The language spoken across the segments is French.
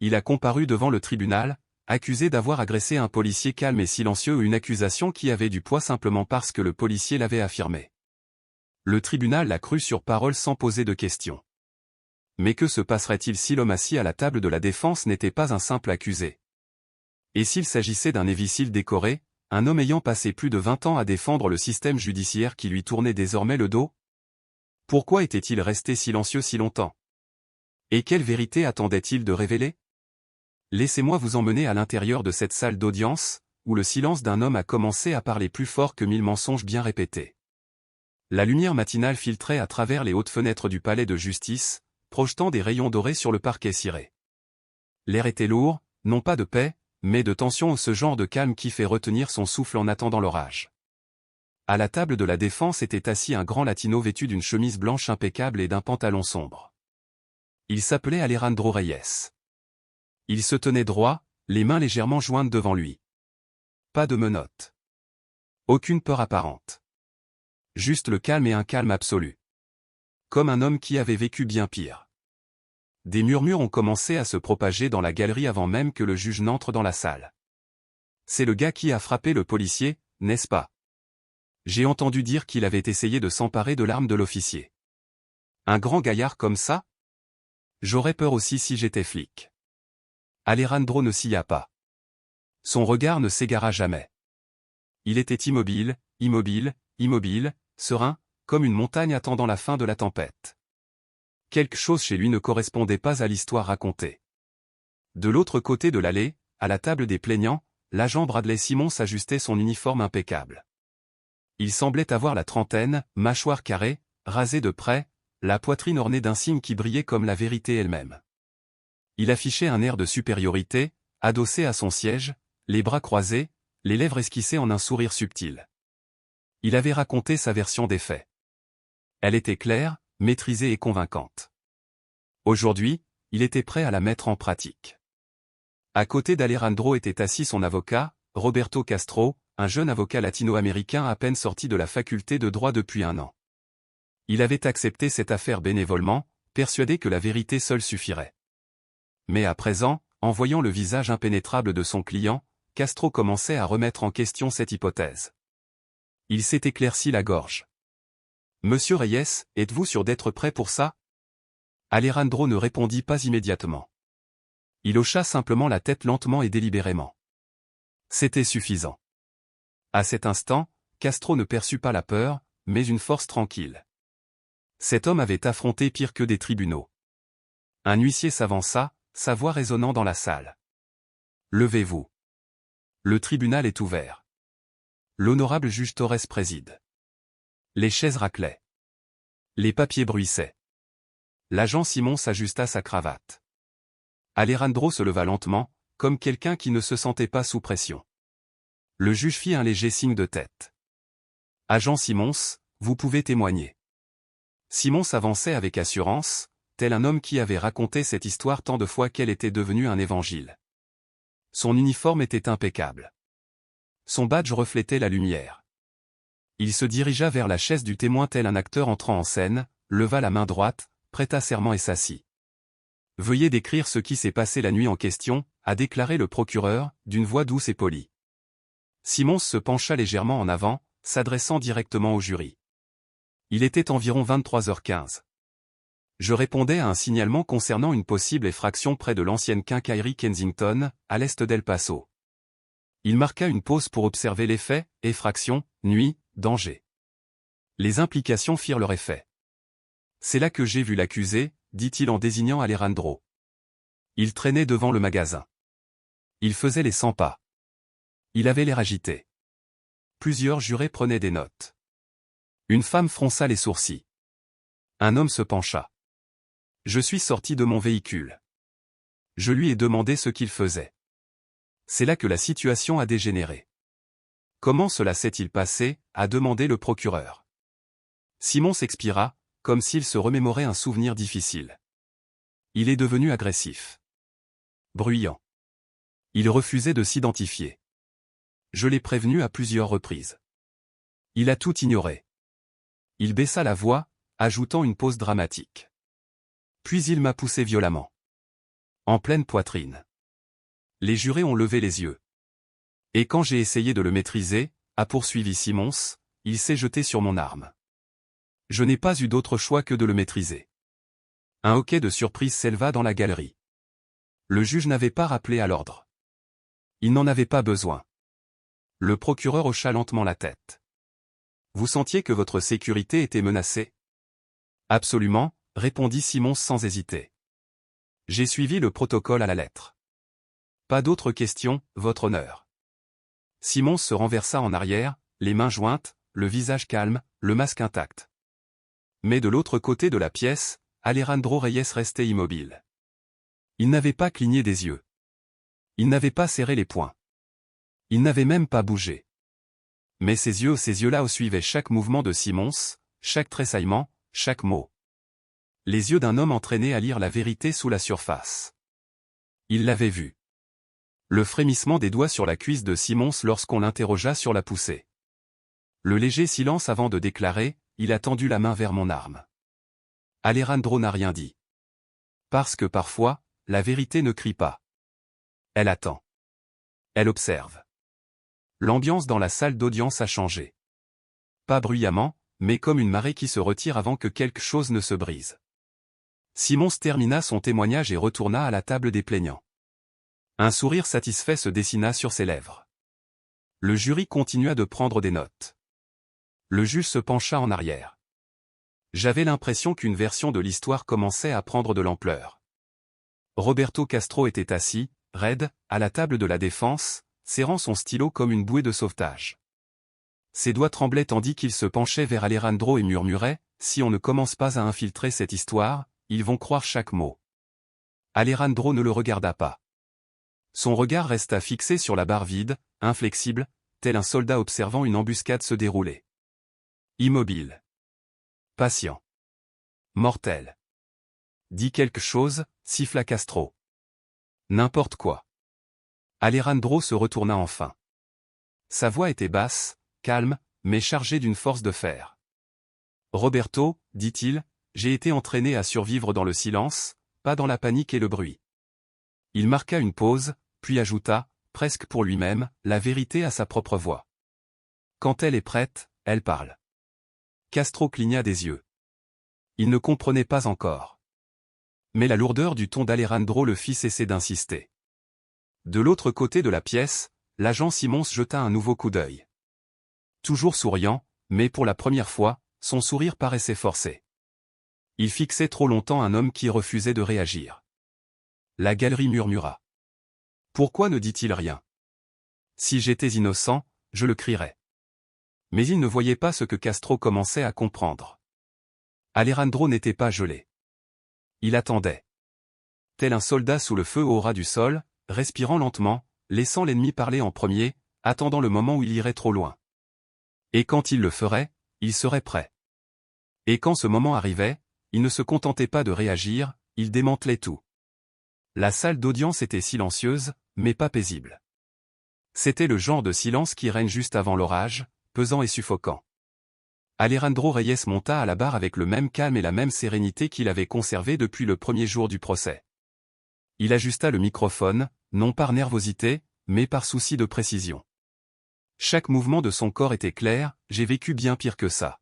Il a comparu devant le tribunal, accusé d'avoir agressé un policier calme et silencieux, une accusation qui avait du poids simplement parce que le policier l'avait affirmé. Le tribunal l'a cru sur parole sans poser de questions. Mais que se passerait-il si l'homme assis à la table de la défense n'était pas un simple accusé? Et s'il s'agissait d'un évicile décoré, un homme ayant passé plus de 20 ans à défendre le système judiciaire qui lui tournait désormais le dos? Pourquoi était-il resté silencieux si longtemps? Et quelle vérité attendait-il de révéler? Laissez-moi vous emmener à l'intérieur de cette salle d'audience, où le silence d'un homme a commencé à parler plus fort que 1000 mensonges bien répétés. La lumière matinale filtrait à travers les hautes fenêtres du palais de justice, projetant des rayons dorés sur le parquet ciré. L'air était lourd, non pas de paix, mais de tension, ce genre de calme qui fait retenir son souffle en attendant l'orage. À la table de la défense était assis un grand latino vêtu d'une chemise blanche impeccable et d'un pantalon sombre. Il s'appelait Alejandro Reyes. Il se tenait droit, les mains légèrement jointes devant lui. Pas de menottes. Aucune peur apparente. Juste le calme et un calme absolu. Comme un homme qui avait vécu bien pire. Des murmures ont commencé à se propager dans la galerie avant même que le juge n'entre dans la salle. C'est le gars qui a frappé le policier, n'est-ce pas? J'ai entendu dire qu'il avait essayé de s'emparer de l'arme de l'officier. Un grand gaillard comme ça? J'aurais peur aussi si j'étais flic. Alejandro ne scia pas. Son regard ne s'égara jamais. Il était immobile, immobile, immobile, serein, comme une montagne attendant la fin de la tempête. Quelque chose chez lui ne correspondait pas à l'histoire racontée. De l'autre côté de l'allée, à la table des plaignants, l'agent Bradley Simmons ajustait son uniforme impeccable. Il semblait avoir la trentaine, mâchoire carrée, rasée de près, la poitrine ornée d'un signe qui brillait comme la vérité elle-même. Il affichait un air de supériorité, adossé à son siège, les bras croisés, les lèvres esquissées en un sourire subtil. Il avait raconté sa version des faits. Elle était claire, maîtrisée et convaincante. Aujourd'hui, il était prêt à la mettre en pratique. À côté d'Alejandro était assis son avocat, Roberto Castro, un jeune avocat latino-américain à peine sorti de la faculté de droit depuis 1 an. Il avait accepté cette affaire bénévolement, persuadé que la vérité seule suffirait. Mais à présent, en voyant le visage impénétrable de son client, Castro commençait à remettre en question cette hypothèse. Il s'est éclairci la gorge. « Monsieur Reyes, êtes-vous sûr d'être prêt pour ça ?» Alejandro ne répondit pas immédiatement. Il hocha simplement la tête lentement et délibérément. C'était suffisant. À cet instant, Castro ne perçut pas la peur, mais une force tranquille. Cet homme avait affronté pire que des tribunaux. Un huissier s'avança, sa voix résonnant dans la salle. « Levez-vous. Le tribunal est ouvert. L'honorable juge Torres préside. » Les chaises raclaient. Les papiers bruissaient. L'agent Simmons ajusta sa cravate. Alejandro se leva lentement, comme quelqu'un qui ne se sentait pas sous pression. Le juge fit un léger signe de tête. « Agent Simmons, vous pouvez témoigner. » Simmons avançait avec assurance, tel un homme qui avait raconté cette histoire tant de fois qu'elle était devenue un évangile. Son uniforme était impeccable. Son badge reflétait la lumière. Il se dirigea vers la chaise du témoin tel un acteur entrant en scène, leva la main droite, prêta serment et s'assit. « Veuillez décrire ce qui s'est passé la nuit en question », a déclaré le procureur, d'une voix douce et polie. Simmons se pencha légèrement en avant, s'adressant directement au jury. Il était environ 23h15. Je répondais à un signalement concernant une possible effraction près de l'ancienne quincaillerie Kensington, à l'est d'El Paso. Il marqua une pause pour observer les faits, effraction, nuit, danger. Les implications firent leur effet. C'est là que j'ai vu l'accusé, dit-il en désignant Alejandro. Il traînait devant le magasin. Il faisait les 100 pas. Il avait l'air agité. Plusieurs jurés prenaient des notes. Une femme fronça les sourcils. Un homme se pencha. Je suis sorti de mon véhicule. Je lui ai demandé ce qu'il faisait. C'est là que la situation a dégénéré. Comment cela s'est-il passé, a demandé le procureur. Simmons expira, comme s'il se remémorait un souvenir difficile. Il est devenu agressif. Bruyant. Il refusait de s'identifier. Je l'ai prévenu à plusieurs reprises. Il a tout ignoré. Il baissa la voix, ajoutant une pause dramatique. Puis il m'a poussé violemment. En pleine poitrine. Les jurés ont levé les yeux. Et quand j'ai essayé de le maîtriser, a poursuivi Simons, il s'est jeté sur mon arme. Je n'ai pas eu d'autre choix que de le maîtriser. Un hoquet de surprise s'éleva dans la galerie. Le juge n'avait pas rappelé à l'ordre. Il n'en avait pas besoin. Le procureur hocha lentement la tête. Vous sentiez que votre sécurité était menacée? Absolument, répondit Simons sans hésiter. J'ai suivi le protocole à la lettre. Pas d'autres questions, votre honneur. Simons se renversa en arrière, les mains jointes, le visage calme, le masque intact. Mais de l'autre côté de la pièce, Alejandro Reyes restait immobile. Il n'avait pas cligné des yeux. Il n'avait pas serré les poings. Il n'avait même pas bougé. Mais ces yeux-là suivaient chaque mouvement de Simons, chaque tressaillement, chaque mot. Les yeux d'un homme entraîné à lire la vérité sous la surface. Il l'avait vu. Le frémissement des doigts sur la cuisse de Simons lorsqu'on l'interrogea sur la poussée. Le léger silence avant de déclarer, il a tendu la main vers mon arme. Alejandro n'a rien dit. Parce que parfois, la vérité ne crie pas. Elle attend. Elle observe. L'ambiance dans la salle d'audience a changé. Pas bruyamment, mais comme une marée qui se retire avant que quelque chose ne se brise. Simons termina son témoignage et retourna à la table des plaignants. Un sourire satisfait se dessina sur ses lèvres. Le jury continua de prendre des notes. Le juge se pencha en arrière. J'avais l'impression qu'une version de l'histoire commençait à prendre de l'ampleur. Roberto Castro était assis, raide, à la table de la défense, serrant son stylo comme une bouée de sauvetage. Ses doigts tremblaient tandis qu'il se penchait vers Alejandro et murmurait, « Si on ne commence pas à infiltrer cette histoire, ils vont croire chaque mot. » Alejandro ne le regarda pas. Son regard resta fixé sur la barre vide, inflexible, tel un soldat observant une embuscade se dérouler. Immobile. Patient. Mortel. Dis quelque chose, siffla Castro. N'importe quoi. Alejandro se retourna enfin. Sa voix était basse, calme, mais chargée d'une force de fer. Roberto, dit-il, j'ai été entraîné à survivre dans le silence, pas dans la panique et le bruit. Il marqua une pause, puis ajouta, presque pour lui-même, la vérité à sa propre voix. Quand elle est prête, elle parle. Castro cligna des yeux. Il ne comprenait pas encore. Mais la lourdeur du ton d'Alejandro le fit cesser d'insister. De l'autre côté de la pièce, l'agent Simons jeta un nouveau coup d'œil. Toujours souriant, mais pour la première fois, son sourire paraissait forcé. Il fixait trop longtemps un homme qui refusait de réagir. La galerie murmura. Pourquoi ne dit-il rien? Si j'étais innocent, je le crierais. Mais il ne voyait pas ce que Castro commençait à comprendre. Alejandro n'était pas gelé. Il attendait. Tel un soldat sous le feu au ras du sol, respirant lentement, laissant l'ennemi parler en premier, attendant le moment où il irait trop loin. Et quand il le ferait, il serait prêt. Et quand ce moment arrivait, il ne se contentait pas de réagir, il démantelait tout. La salle d'audience était silencieuse, mais pas paisible. C'était le genre de silence qui règne juste avant l'orage, pesant et suffocant. Alejandro Reyes monta à la barre avec le même calme et la même sérénité qu'il avait conservé depuis le premier jour du procès. Il ajusta le microphone, non par nervosité, mais par souci de précision. Chaque mouvement de son corps était clair, j'ai vécu bien pire que ça.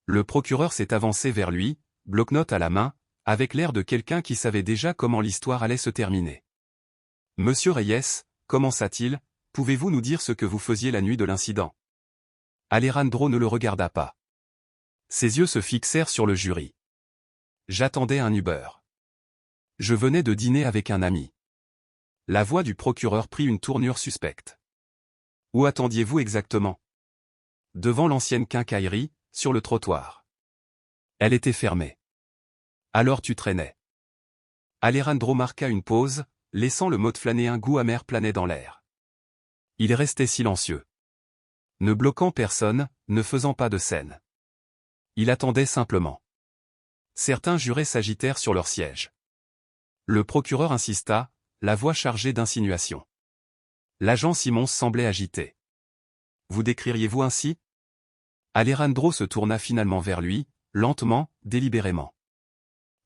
Le procureur s'est avancé vers lui, bloc-notes à la main, avec l'air de quelqu'un qui savait déjà comment l'histoire allait se terminer. Monsieur Reyes, commença-t-il, pouvez-vous nous dire ce que vous faisiez la nuit de l'incident? Alejandro ne le regarda pas. Ses yeux se fixèrent sur le jury. J'attendais un Uber. Je venais de dîner avec un ami. La voix du procureur prit une tournure suspecte. Où attendiez-vous exactement? Devant l'ancienne quincaillerie, sur le trottoir. Elle était fermée. Alors tu traînais. Alejandro marqua une pause, laissant le mot de flâner un goût amer planer dans l'air. Il restait silencieux. Ne bloquant personne, ne faisant pas de scène. Il attendait simplement. Certains jurés s'agitèrent sur leur siège. Le procureur insista, la voix chargée d'insinuation. L'agent Simons semblait agité. Vous décririez-vous ainsi? Alejandro se tourna finalement vers lui, lentement, délibérément.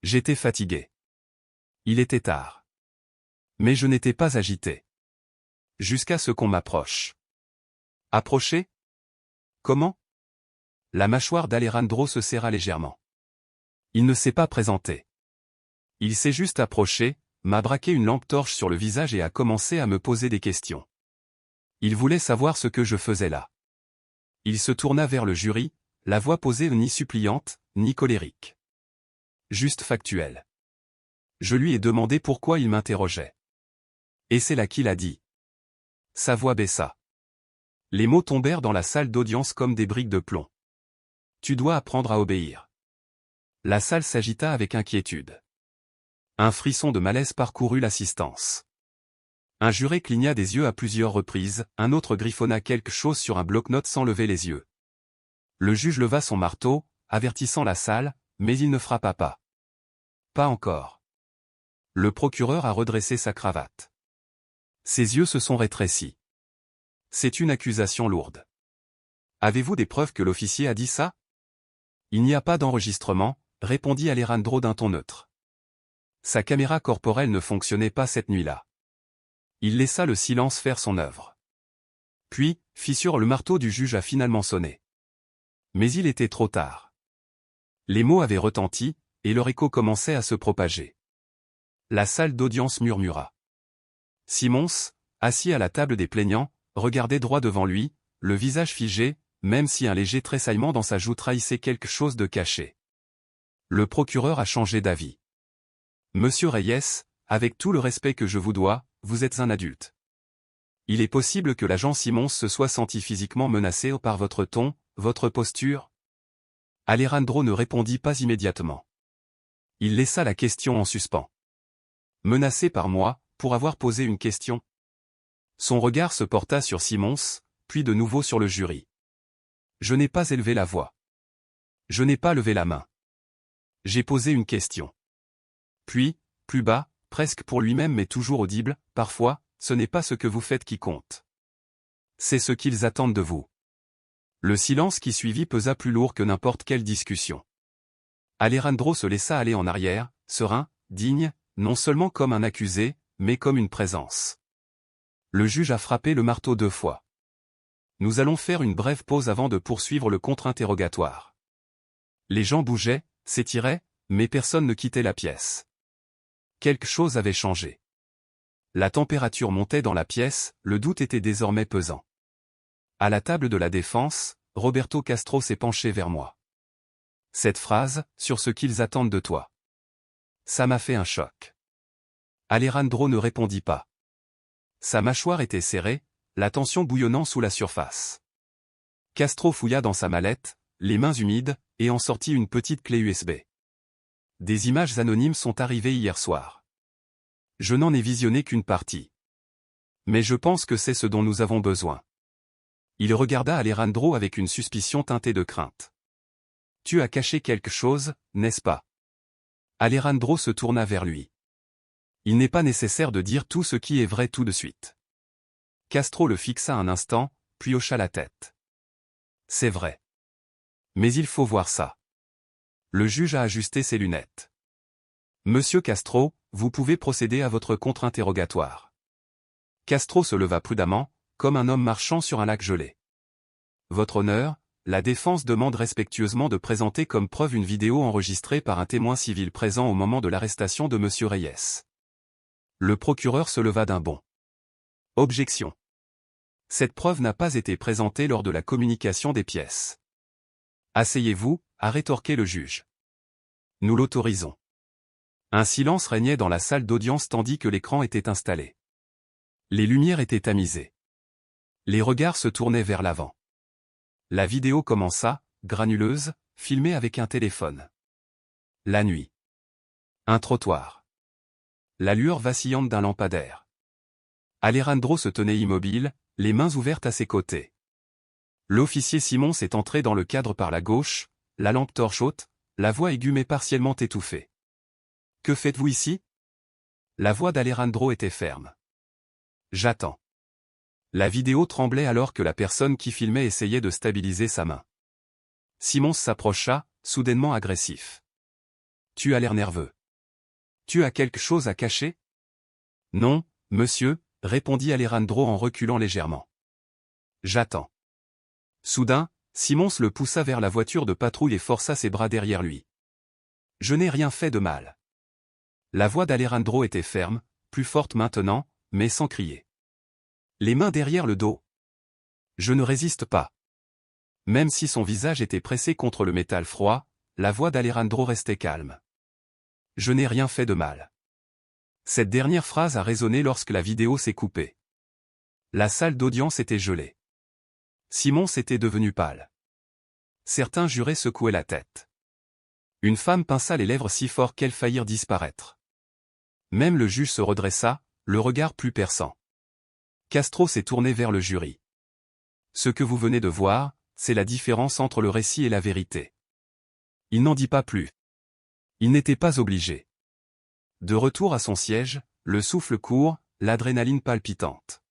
J'étais fatigué. Il était tard. Mais je n'étais pas agité. Jusqu'à ce qu'on m'approche. Approcher? Comment? La mâchoire d'Alejandro se serra légèrement. Il ne s'est pas présenté. Il s'est juste approché, m'a braqué une lampe torche sur le visage et a commencé à me poser des questions. Il voulait savoir ce que je faisais là. Il se tourna vers le jury, la voix posée ni suppliante, ni colérique. Juste factuelle. Je lui ai demandé pourquoi il m'interrogeait. Et c'est là qu'il a dit. Sa voix baissa. Les mots tombèrent dans la salle d'audience comme des briques de plomb. Tu dois apprendre à obéir. La salle s'agita avec inquiétude. Un frisson de malaise parcourut l'assistance. Un juré cligna des yeux à plusieurs reprises, un autre griffonna quelque chose sur un bloc-notes sans lever les yeux. Le juge leva son marteau, avertissant la salle, mais il ne frappa pas. Pas encore. Le procureur a redressé sa cravate. Ses yeux se sont rétrécis. C'est une accusation lourde. Avez-vous des preuves que l'officier a dit ça? Il n'y a pas d'enregistrement, répondit Alejandro d'un ton neutre. Sa caméra corporelle ne fonctionnait pas cette nuit-là. Il laissa le silence faire son œuvre. Puis, fissure le marteau du juge a finalement sonné. Mais il était trop tard. Les mots avaient retenti, et leur écho commençait à se propager. La salle d'audience murmura. Simons, assis à la table des plaignants, regardait droit devant lui, le visage figé, même si un léger tressaillement dans sa joue trahissait quelque chose de caché. Le procureur a changé d'avis. Monsieur Reyes, avec tout le respect que je vous dois, vous êtes un adulte. Il est possible que l'agent Simons se soit senti physiquement menacé par votre ton, votre posture? Alejandro ne répondit pas immédiatement. Il laissa la question en suspens. Menacé par moi, pour avoir posé une question? Son regard se porta sur Simons, puis de nouveau sur le jury. Je n'ai pas élevé la voix. Je n'ai pas levé la main. J'ai posé une question. Puis, plus bas, presque pour lui-même mais toujours audible, parfois, ce n'est pas ce que vous faites qui compte. C'est ce qu'ils attendent de vous. Le silence qui suivit pesa plus lourd que n'importe quelle discussion. Alejandro se laissa aller en arrière, serein, digne, non seulement comme un accusé, mais comme une présence. Le juge a frappé le marteau 2 fois. Nous allons faire une brève pause avant de poursuivre le contre-interrogatoire. Les gens bougeaient, s'étiraient, mais personne ne quittait la pièce. Quelque chose avait changé. La température montait dans la pièce, le doute était désormais pesant. À la table de la défense, Roberto Castro s'est penché vers moi. Cette phrase, sur ce qu'ils attendent de toi. Ça m'a fait un choc. Alejandro ne répondit pas. Sa mâchoire était serrée, la tension bouillonnant sous la surface. Castro fouilla dans sa mallette, les mains humides, et en sortit une petite clé USB. Des images anonymes sont arrivées hier soir. Je n'en ai visionné qu'une partie. Mais je pense que c'est ce dont nous avons besoin. Il regarda Alejandro avec une suspicion teintée de crainte. Tu as caché quelque chose, n'est-ce pas? Alejandro se tourna vers lui. Il n'est pas nécessaire de dire tout ce qui est vrai tout de suite. Castro le fixa un instant, puis hocha la tête. C'est vrai. Mais il faut voir ça. Le juge a ajusté ses lunettes. Monsieur Castro, vous pouvez procéder à votre contre-interrogatoire. Castro se leva prudemment, comme un homme marchant sur un lac gelé. Votre honneur, la défense demande respectueusement de présenter comme preuve une vidéo enregistrée par un témoin civil présent au moment de l'arrestation de monsieur Reyes. Le procureur se leva d'un bond. Objection. Cette preuve n'a pas été présentée lors de la communication des pièces. Asseyez-vous, a rétorqué le juge. Nous l'autorisons. Un silence régnait dans la salle d'audience tandis que l'écran était installé. Les lumières étaient tamisées. Les regards se tournaient vers l'avant. La vidéo commença, granuleuse, filmée avec un téléphone. La nuit. Un trottoir. La lueur vacillante d'un lampadaire. Alejandro se tenait immobile, les mains ouvertes à ses côtés. L'officier Simons est entré dans le cadre par la gauche, la lampe torche haute, la voix aiguë mais partiellement étouffée. Que faites-vous ici? La voix d'Alejandro était ferme. J'attends. La vidéo tremblait alors que la personne qui filmait essayait de stabiliser sa main. Simons s'approcha, soudainement agressif. Tu as l'air nerveux. Tu as quelque chose à cacher? Non, monsieur, répondit Alejandro en reculant légèrement. J'attends. Soudain, Simons le poussa vers la voiture de patrouille et força ses bras derrière lui. Je n'ai rien fait de mal. La voix d'Alejandro était ferme, plus forte maintenant, mais sans crier. Les mains derrière le dos. Je ne résiste pas. Même si son visage était pressé contre le métal froid, la voix d'Alejandro restait calme. Je n'ai rien fait de mal. Cette dernière phrase a résonné lorsque la vidéo s'est coupée. La salle d'audience était gelée. Simons était devenu pâle. Certains juraient secouer la tête. Une femme pinça les lèvres si fort qu'elles faillirent disparaître. Même le juge se redressa, le regard plus perçant. Castro s'est tourné vers le jury. Ce que vous venez de voir, c'est la différence entre le récit et la vérité. Il n'en dit pas plus. Il n'était pas obligé. De retour à son siège, le souffle court, l'adrénaline palpitante.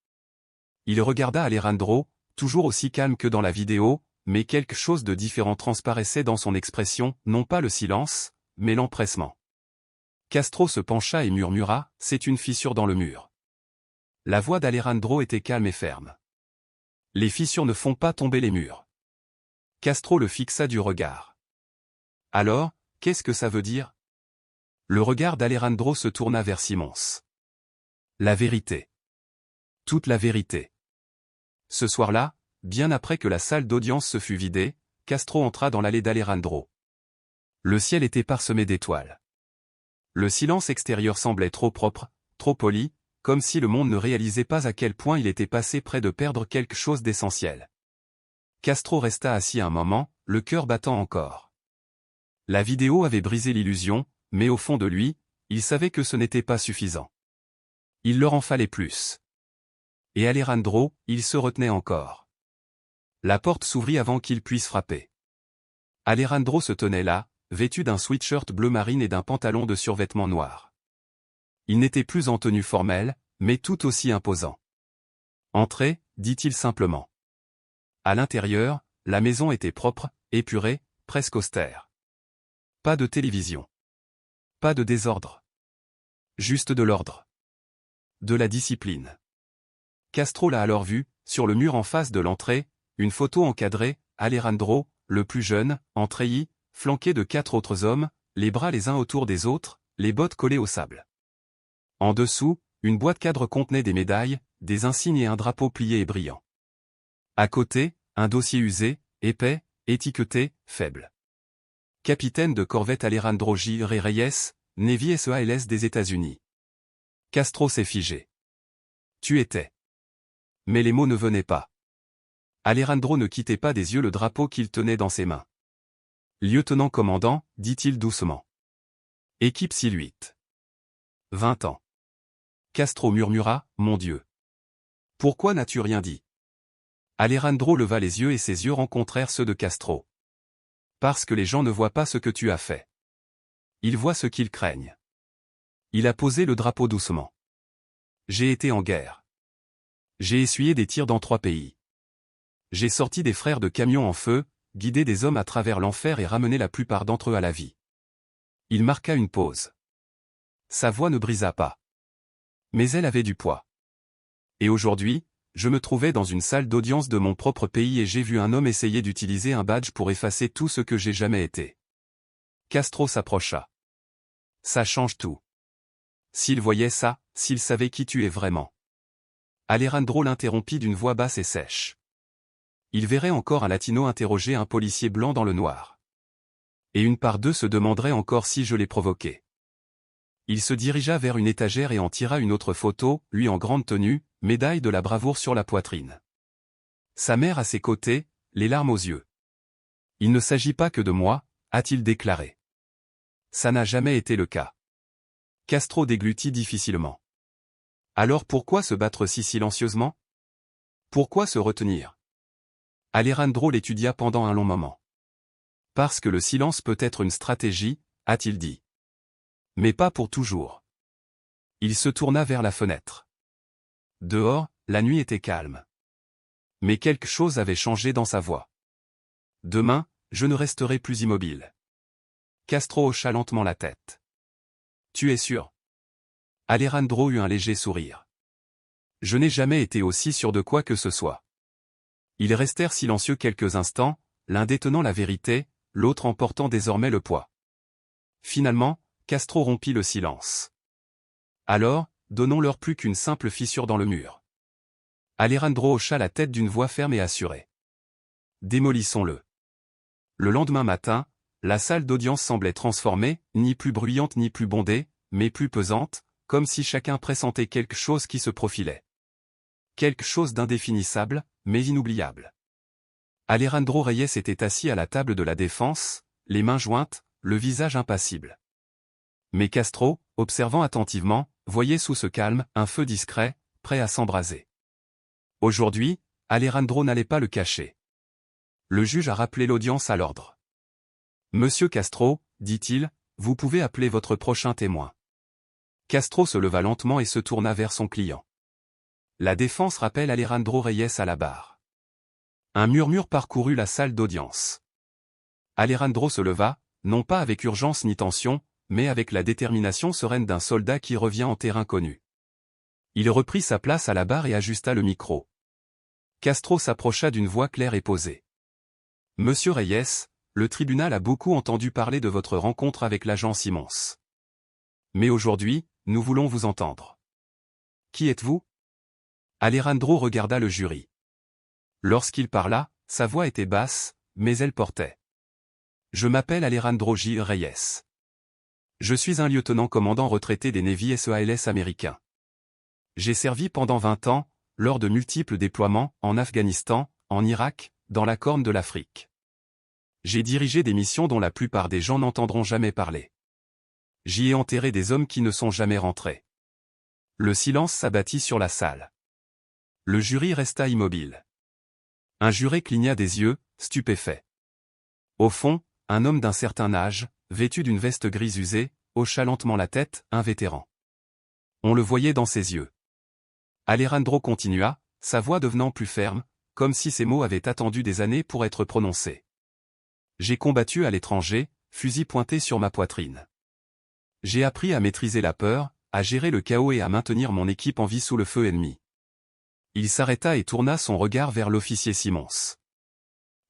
Il regarda Alejandro, toujours aussi calme que dans la vidéo, mais quelque chose de différent transparaissait dans son expression, non pas le silence, mais l'empressement. Castro se pencha et murmura, « C'est une fissure dans le mur. » La voix d'Alejandro était calme et ferme. Les fissures ne font pas tomber les murs. Castro le fixa du regard. Alors, qu'est-ce que ça veut dire? Le regard d'Alejandro se tourna vers Simons. La vérité. Toute la vérité. Ce soir-là, bien après que la salle d'audience se fût vidée, Castro entra dans l'allée d'Alejandro. Le ciel était parsemé d'étoiles. Le silence extérieur semblait trop propre, trop poli, comme si le monde ne réalisait pas à quel point il était passé près de perdre quelque chose d'essentiel. Castro resta assis un moment, le cœur battant encore. La vidéo avait brisé l'illusion, mais au fond de lui, il savait que ce n'était pas suffisant. Il leur en fallait plus. Et Alejandro, il se retenait encore. La porte s'ouvrit avant qu'il puisse frapper. Alejandro se tenait là, vêtu d'un sweatshirt bleu marine et d'un pantalon de survêtement noir. Il n'était plus en tenue formelle, mais tout aussi imposant. « Entrez », dit-il simplement. À l'intérieur, la maison était propre, épurée, presque austère. Pas de télévision. Pas de désordre. Juste de l'ordre. De la discipline. Castro l'a alors vu, sur le mur en face de l'entrée, une photo encadrée, Alejandro, le plus jeune, en treillis, flanqué de 4 autres hommes, les bras les uns autour des autres, les bottes collées au sable. En dessous, une boîte cadre contenait des médailles, des insignes et un drapeau plié et brillant. À côté, un dossier usé, épais, étiqueté, faible. Capitaine de corvette Alejandro J. Reyes, Navy SEALS des États-Unis. Castro s'est figé. Tu étais. Mais les mots ne venaient pas. Alejandro ne quittait pas des yeux le drapeau qu'il tenait dans ses mains. Lieutenant-commandant, dit-il doucement. Équipe SEAL 20 ans. Castro murmura, mon Dieu. Pourquoi n'as-tu rien dit? Alejandro leva les yeux et ses yeux rencontrèrent ceux de Castro. Parce que les gens ne voient pas ce que tu as fait. Ils voient ce qu'ils craignent. Il a posé le drapeau doucement. J'ai été en guerre. J'ai essuyé des tirs dans 3 pays. J'ai sorti des frères de camions en feu, guidé des hommes à travers l'enfer et ramené la plupart d'entre eux à la vie. Il marqua une pause. Sa voix ne brisa pas. Mais elle avait du poids. Et aujourd'hui, je me trouvais dans une salle d'audience de mon propre pays et j'ai vu un homme essayer d'utiliser un badge pour effacer tout ce que j'ai jamais été. Castro s'approcha. Ça change tout. S'il voyait ça, s'il savait qui tu es vraiment. Alejandro l'interrompit d'une voix basse et sèche. Il verrait encore un latino interroger un policier blanc dans le noir. Et une part d'eux se demanderait encore si je l'ai provoqué. Il se dirigea vers une étagère et en tira une autre photo, lui en grande tenue, médaille de la bravoure sur la poitrine. Sa mère à ses côtés, les larmes aux yeux. Il ne s'agit pas que de moi, a-t-il déclaré. Ça n'a jamais été le cas. Castro déglutit difficilement. Alors pourquoi se battre si silencieusement? Pourquoi se retenir? Alejandro l'étudia pendant un long moment. Parce que le silence peut être une stratégie, a-t-il dit. Mais pas pour toujours. Il se tourna vers la fenêtre. Dehors, la nuit était calme. Mais quelque chose avait changé dans sa voix. Demain, je ne resterai plus immobile. Castro hocha lentement la tête. Tu es sûr? Alejandro eut un léger sourire. Je n'ai jamais été aussi sûr de quoi que ce soit. Ils restèrent silencieux quelques instants, l'un détenant la vérité, l'autre emportant désormais le poids. Finalement, Castro rompit le silence. Alors, donnons-leur plus qu'une simple fissure dans le mur. Alejandro hocha la tête d'une voix ferme et assurée. Démolissons-le. Le lendemain matin, la salle d'audience semblait transformée, ni plus bruyante ni plus bondée, mais plus pesante, comme si chacun pressentait quelque chose qui se profilait. Quelque chose d'indéfinissable, mais inoubliable. Alejandro Reyes était assis à la table de la défense, les mains jointes, le visage impassible. Mais Castro, observant attentivement, voyait sous ce calme un feu discret, prêt à s'embraser. Aujourd'hui, Alejandro n'allait pas le cacher. Le juge a rappelé l'audience à l'ordre. Monsieur Castro, dit-il, vous pouvez appeler votre prochain témoin. Castro se leva lentement et se tourna vers son client. La défense rappelle Alejandro Reyes à la barre. Un murmure parcourut la salle d'audience. Alejandro se leva, non pas avec urgence ni tension, mais avec la détermination sereine d'un soldat qui revient en terrain connu. Il reprit sa place à la barre et ajusta le micro. Castro s'approcha d'une voix claire et posée. Monsieur Reyes, le tribunal a beaucoup entendu parler de votre rencontre avec l'agent Simons. Mais aujourd'hui, nous voulons vous entendre. Qui êtes-vous? Alejandro regarda le jury. Lorsqu'il parla, sa voix était basse, mais elle portait. Je m'appelle Alejandro Gil Reyes. Je suis un lieutenant-commandant retraité des Navy SEALs américains. J'ai servi pendant 20 ans, lors de multiples déploiements, en Afghanistan, en Irak, dans la Corne de l'Afrique. J'ai dirigé des missions dont la plupart des gens n'entendront jamais parler. J'y ai enterré des hommes qui ne sont jamais rentrés. Le silence s'abattit sur la salle. Le jury resta immobile. Un juré cligna des yeux, stupéfait. Au fond, un homme d'un certain âge, vêtu d'une veste grise usée, hocha lentement la tête, un vétéran. On le voyait dans ses yeux. Alejandro continua, sa voix devenant plus ferme, comme si ces mots avaient attendu des années pour être prononcés. J'ai combattu à l'étranger, fusil pointé sur ma poitrine. J'ai appris à maîtriser la peur, à gérer le chaos et à maintenir mon équipe en vie sous le feu ennemi. Il s'arrêta et tourna son regard vers l'officier Simons.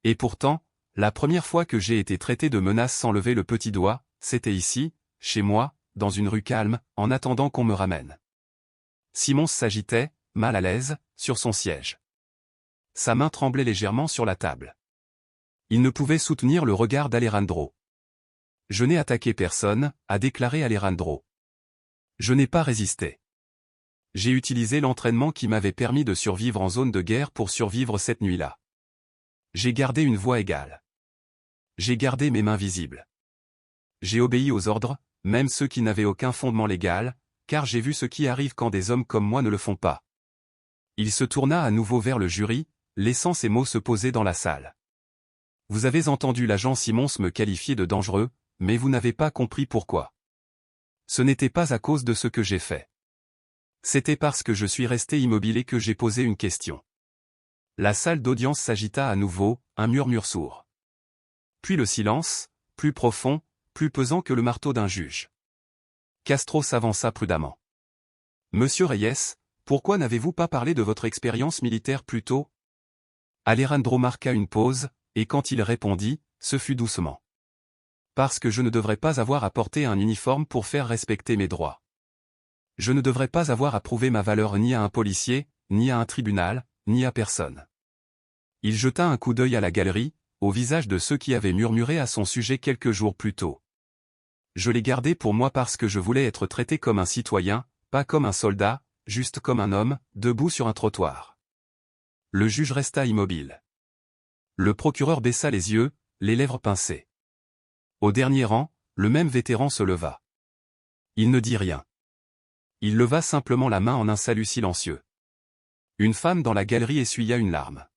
Et pourtant, la première fois que j'ai été traité de menace sans lever le petit doigt, c'était ici, chez moi, dans une rue calme, en attendant qu'on me ramène. Simons s'agitait, mal à l'aise, sur son siège. Sa main tremblait légèrement sur la table. Il ne pouvait soutenir le regard d'Alejandro. Je n'ai attaqué personne, a déclaré Alejandro. Je n'ai pas résisté. J'ai utilisé l'entraînement qui m'avait permis de survivre en zone de guerre pour survivre cette nuit-là. J'ai gardé une voix égale. J'ai gardé mes mains visibles. J'ai obéi aux ordres, même ceux qui n'avaient aucun fondement légal, car j'ai vu ce qui arrive quand des hommes comme moi ne le font pas. Il se tourna à nouveau vers le jury, laissant ces mots se poser dans la salle. Vous avez entendu l'agent Simons me qualifier de dangereux, mais vous n'avez pas compris pourquoi. Ce n'était pas à cause de ce que j'ai fait. C'était parce que je suis resté immobile et que j'ai posé une question. La salle d'audience s'agita à nouveau, un murmure sourd. Puis le silence, plus profond, plus pesant que le marteau d'un juge. Castro s'avança prudemment. Monsieur Reyes, pourquoi n'avez-vous pas parlé de votre expérience militaire plus tôt? Alejandro marqua une pause, et quand il répondit, ce fut doucement. Parce que je ne devrais pas avoir à porter un uniforme pour faire respecter mes droits. Je ne devrais pas avoir à prouver ma valeur ni à un policier, ni à un tribunal, ni à personne. Il jeta un coup d'œil à la galerie, au visage de ceux qui avaient murmuré à son sujet quelques jours plus tôt. Je l'ai gardé pour moi parce que je voulais être traité comme un citoyen, pas comme un soldat, juste comme un homme, debout sur un trottoir. Le juge resta immobile. Le procureur baissa les yeux, les lèvres pincées. Au dernier rang, le même vétéran se leva. Il ne dit rien. Il leva simplement la main en un salut silencieux. Une femme dans la galerie essuya une larme.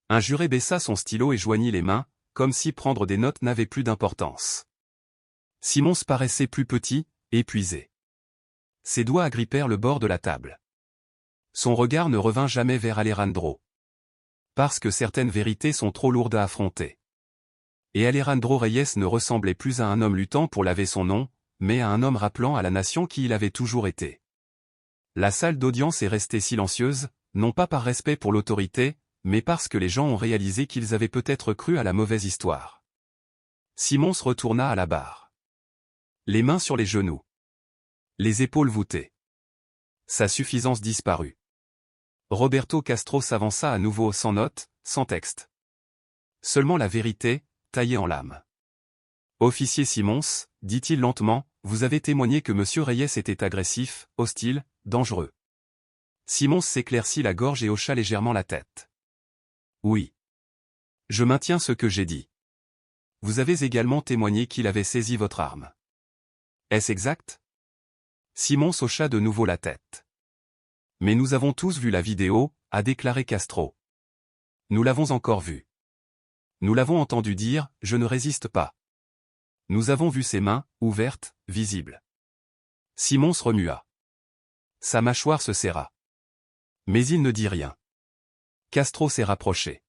Un juré baissa son stylo et joignit les mains, comme si prendre des notes n'avait plus d'importance. Simons paraissait plus petit, épuisé. Ses doigts agrippèrent le bord de la table. Son regard ne revint jamais vers Alejandro. Parce que certaines vérités sont trop lourdes à affronter. Et Alejandro Reyes ne ressemblait plus à un homme luttant pour laver son nom, mais à un homme rappelant à la nation qui il avait toujours été. La salle d'audience est restée silencieuse, non pas par respect pour l'autorité, mais parce que les gens ont réalisé qu'ils avaient peut-être cru à la mauvaise histoire. Simons retourna à la barre. Les mains sur les genoux. Les épaules voûtées. Sa suffisance disparut. Roberto Castro s'avança à nouveau sans note, sans texte. Seulement la vérité, taillée en lame. Officier Simons, dit-il lentement, vous avez témoigné que M. Reyes était agressif, hostile, dangereux. Simons s'éclaircit la gorge et hocha légèrement la tête. Oui. Je maintiens ce que j'ai dit. Vous avez également témoigné qu'il avait saisi votre arme. Est-ce exact? Simons hocha de nouveau la tête. Mais nous avons tous vu la vidéo, a déclaré Castro. Nous l'avons encore vue. Nous l'avons entendu dire, je ne résiste pas. Nous avons vu ses mains, ouvertes, visibles. Simons remua. Sa mâchoire se serra. Mais il ne dit rien. Castro s'est rapproché.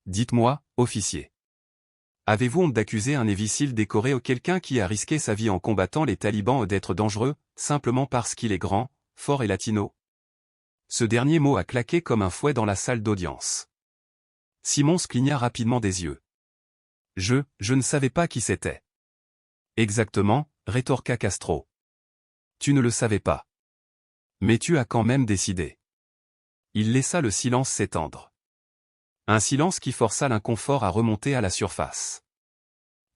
Dites-moi, officier. Avez-vous honte d'accuser un imbécile décoré ou quelqu'un qui a risqué sa vie en combattant les talibans d'être dangereux, simplement parce qu'il est grand, fort et latino? Ce dernier mot a claqué comme un fouet dans la salle d'audience. Simons cligna rapidement des yeux. Je ne savais pas qui c'était. Exactement, rétorqua Castro. Tu ne le savais pas. Mais tu as quand même décidé. Il laissa le silence s'étendre. Un silence qui força l'inconfort à remonter à la surface.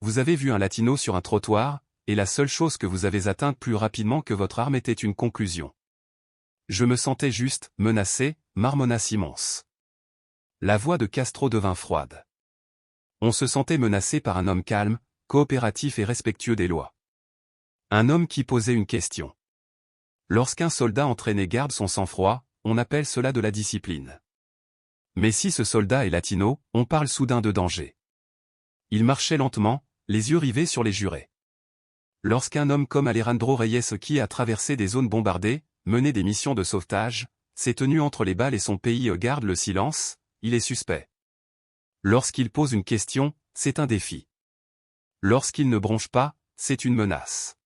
Vous avez vu un latino sur un trottoir, et la seule chose que vous avez atteinte plus rapidement que votre arme était une conclusion. Je me sentais juste, menacé, marmonna Simons. La voix de Castro devint froide. On se sentait menacé par un homme calme, coopératif et respectueux des lois. Un homme qui posait une question. Lorsqu'un soldat entraîné garde son sang-froid, on appelle cela de la discipline. Mais si ce soldat est latino, on parle soudain de danger. Il marchait lentement, les yeux rivés sur les jurés. Lorsqu'un homme comme Alejandro Reyes qui a traversé des zones bombardées, mené des missions de sauvetage, s'est tenu entre les balles et son pays garde le silence, il est suspect. Lorsqu'il pose une question, c'est un défi. Lorsqu'il ne bronche pas, c'est une menace.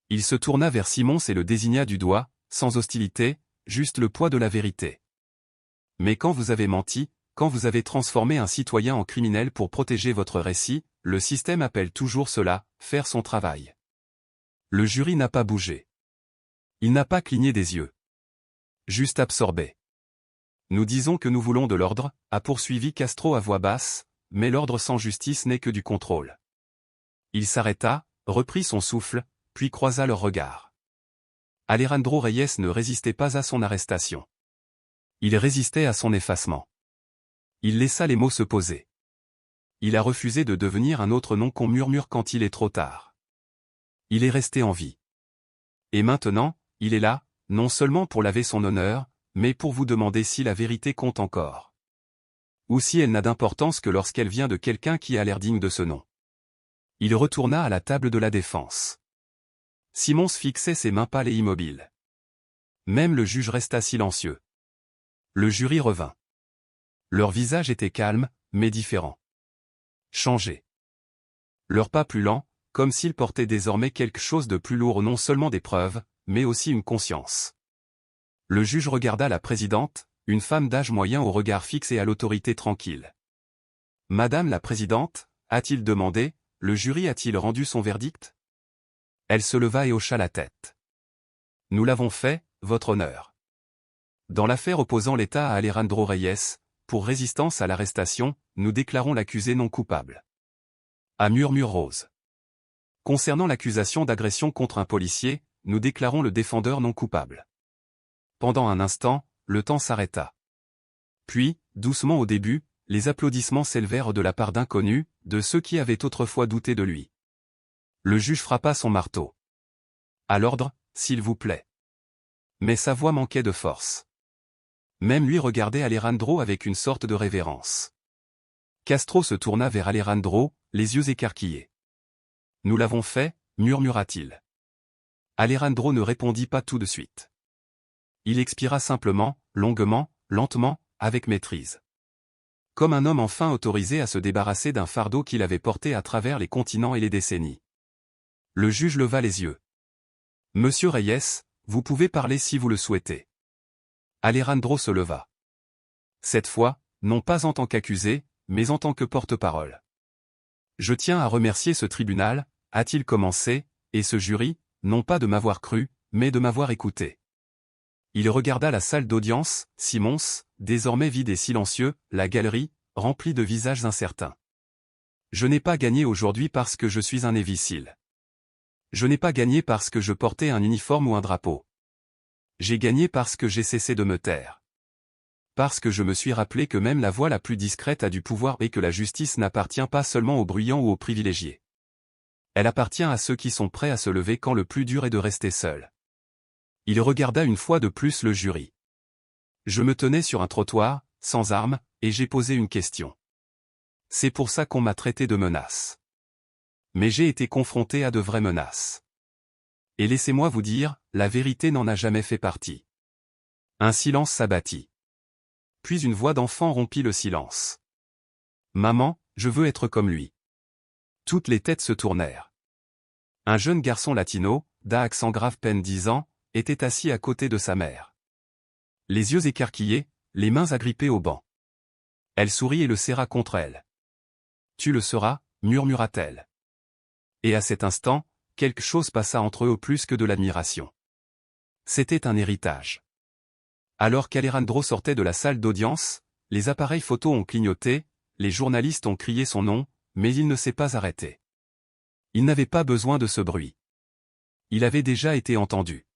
Il se tourna vers Simons et le désigna du doigt, sans hostilité, juste le poids de la vérité. Mais quand vous avez menti, quand vous avez transformé un citoyen en criminel pour protéger votre récit, le système appelle toujours cela, faire son travail. Le jury n'a pas bougé. Il n'a pas cligné des yeux. Juste absorbé. Nous disons que nous voulons de l'ordre, a poursuivi Castro à voix basse, mais l'ordre sans justice n'est que du contrôle. Il s'arrêta, reprit son souffle, puis croisa leurs regards. Alejandro Reyes ne résistait pas à son arrestation. Il résistait à son effacement. Il laissa les mots se poser. Il a refusé de devenir un autre nom qu'on murmure quand il est trop tard. Il est resté en vie. Et maintenant, il est là, non seulement pour laver son honneur, mais pour vous demander si la vérité compte encore. Ou si elle n'a d'importance que lorsqu'elle vient de quelqu'un qui a l'air digne de ce nom. Il retourna à la table de la défense. Simons fixait ses mains pâles et immobiles. Même le juge resta silencieux. Le jury revint. Leur visage était calme, mais différent. Changé. Leur pas plus lent, comme s'ils portaient désormais quelque chose de plus lourd, non seulement des preuves, mais aussi une conscience. Le juge regarda la présidente, une femme d'âge moyen au regard fixe et à l'autorité tranquille. Madame la présidente, a-t-il demandé, le jury a-t-il rendu son verdict? Elle se leva et hocha la tête. Nous l'avons fait, votre honneur. Dans l'affaire opposant l'État à Alejandro Reyes, pour résistance à l'arrestation, nous déclarons l'accusé non coupable. À murmure rose. Concernant l'accusation d'agression contre un policier, nous déclarons le défendeur non coupable. Pendant un instant, le temps s'arrêta. Puis, doucement au début, les applaudissements s'élevèrent de la part d'inconnus, de ceux qui avaient autrefois douté de lui. Le juge frappa son marteau. À l'ordre, s'il vous plaît. Mais sa voix manquait de force. Même lui regardait Alejandro avec une sorte de révérence. Castro se tourna vers Alejandro, les yeux écarquillés. Nous l'avons fait, murmura-t-il. Alejandro ne répondit pas tout de suite. Il expira simplement, longuement, lentement, avec maîtrise. Comme un homme enfin autorisé à se débarrasser d'un fardeau qu'il avait porté à travers les continents et les décennies. Le juge leva les yeux. Monsieur Reyes, vous pouvez parler si vous le souhaitez. Alejandro se leva. Cette fois, non pas en tant qu'accusé, mais en tant que porte-parole. Je tiens à remercier ce tribunal, a-t-il commencé, et ce jury, non pas de m'avoir cru, mais de m'avoir écouté. Il regarda la salle d'audience, Simons, désormais vide et silencieux, la galerie, remplie de visages incertains. Je n'ai pas gagné aujourd'hui parce que je suis un imbécile. Je n'ai pas gagné parce que je portais un uniforme ou un drapeau. J'ai gagné parce que j'ai cessé de me taire. Parce que je me suis rappelé que même la voix la plus discrète a du pouvoir et que la justice n'appartient pas seulement aux bruyants ou aux privilégiés. Elle appartient à ceux qui sont prêts à se lever quand le plus dur est de rester seul. Il regarda une fois de plus le jury. Je me tenais sur un trottoir, sans armes, et j'ai posé une question. C'est pour ça qu'on m'a traité de menace. Mais j'ai été confronté à de vraies menaces. Et laissez-moi vous dire, la vérité n'en a jamais fait partie. Un silence s'abattit. Puis une voix d'enfant rompit le silence. Maman, je veux être comme lui. Toutes les têtes se tournèrent. Un jeune garçon latino, d'accent grave peine 10 ans, était assis à côté de sa mère. Les yeux écarquillés, les mains agrippées au banc. Elle sourit et le serra contre elle. Tu le seras, murmura-t-elle. Et à cet instant, quelque chose passa entre eux au plus que de l'admiration. C'était un héritage. Alors qu'Alejandro sortait de la salle d'audience, les appareils photo ont clignoté, les journalistes ont crié son nom, mais il ne s'est pas arrêté. Il n'avait pas besoin de ce bruit. Il avait déjà été entendu.